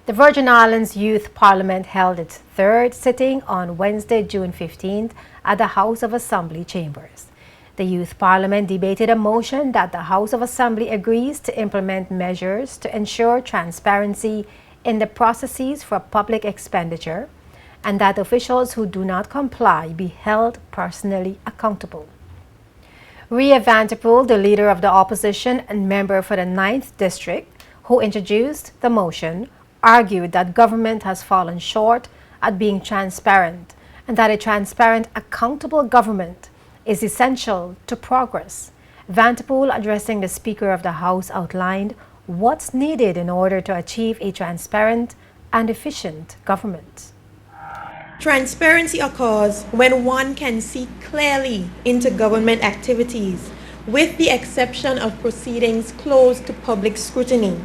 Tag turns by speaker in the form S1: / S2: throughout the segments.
S1: The Virgin Islands Youth Parliament held its third sitting on Wednesday, June 15th at the House of Assembly chambers. The Youth Parliament debated a motion that the House of Assembly agrees to implement measures to ensure transparency in the processes for public expenditure and that officials who do not comply be held personally accountable. Ria Vanterpool, the leader of the opposition and member for the 9th District, who introduced the motion, argued that government has fallen short at being transparent and that a transparent, accountable government is essential to progress. Vanterpool, addressing the Speaker of the House, outlined what's needed in order to achieve a transparent and efficient government.
S2: Transparency occurs when one can see clearly into government activities, with the exception of proceedings closed to public scrutiny.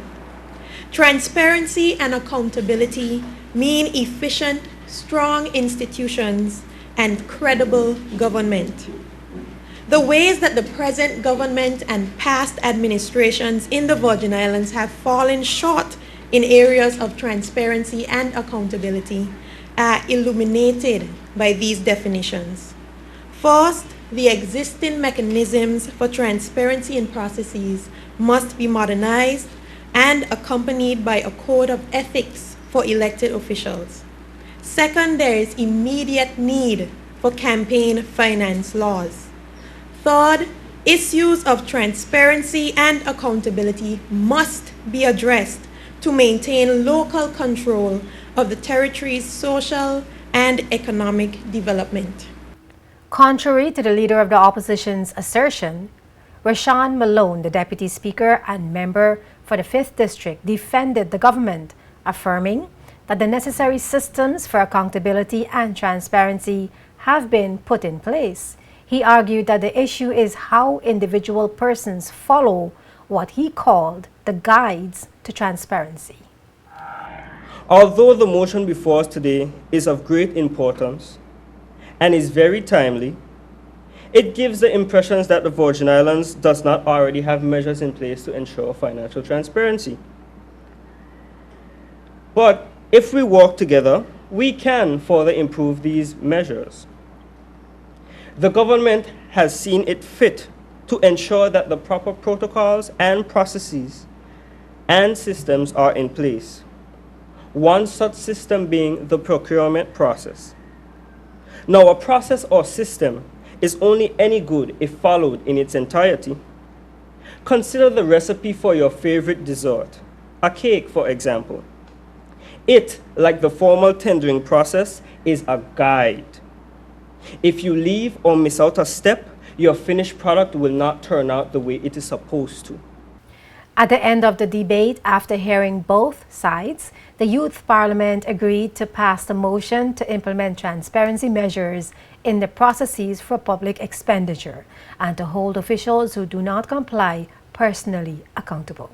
S2: Transparency and accountability mean efficient, strong institutions and credible government. The ways that the present government and past administrations in the Virgin Islands have fallen short in areas of transparency and accountability are illuminated by these definitions. First, the existing mechanisms for transparency in processes must be modernized and accompanied by a code of ethics for elected officials. Second, there is immediate need for campaign finance laws. Third, issues of transparency and accountability must be addressed to maintain local control of the territory's social and economic development.
S1: Contrary to the leader of the opposition's assertion, Rashawn Malone, the deputy speaker and member for the 5th District, defended the government, affirming that the necessary systems for accountability and transparency have been put in place. He argued that the issue is how individual persons follow what he called the guides to transparency.
S3: Although the motion before us today is of great importance and is very timely, it gives the impressions that the Virgin Islands does not already have measures in place to ensure financial transparency. But if we work together, we can further improve these measures. The government has seen it fit to ensure that the proper protocols and processes and systems are in place. One such system being the procurement process. Now, a process or system is only any good if followed in its entirety. Consider the recipe for your favorite dessert, a cake, for example. It, like the formal tendering process, is a guide. If you leave or miss out a step, your finished product will not turn out the way it is supposed to.
S1: At the end of the debate, after hearing both sides, the Youth Parliament agreed to pass the motion to implement transparency measures in the processes for public expenditure and to hold officials who do not comply personally accountable.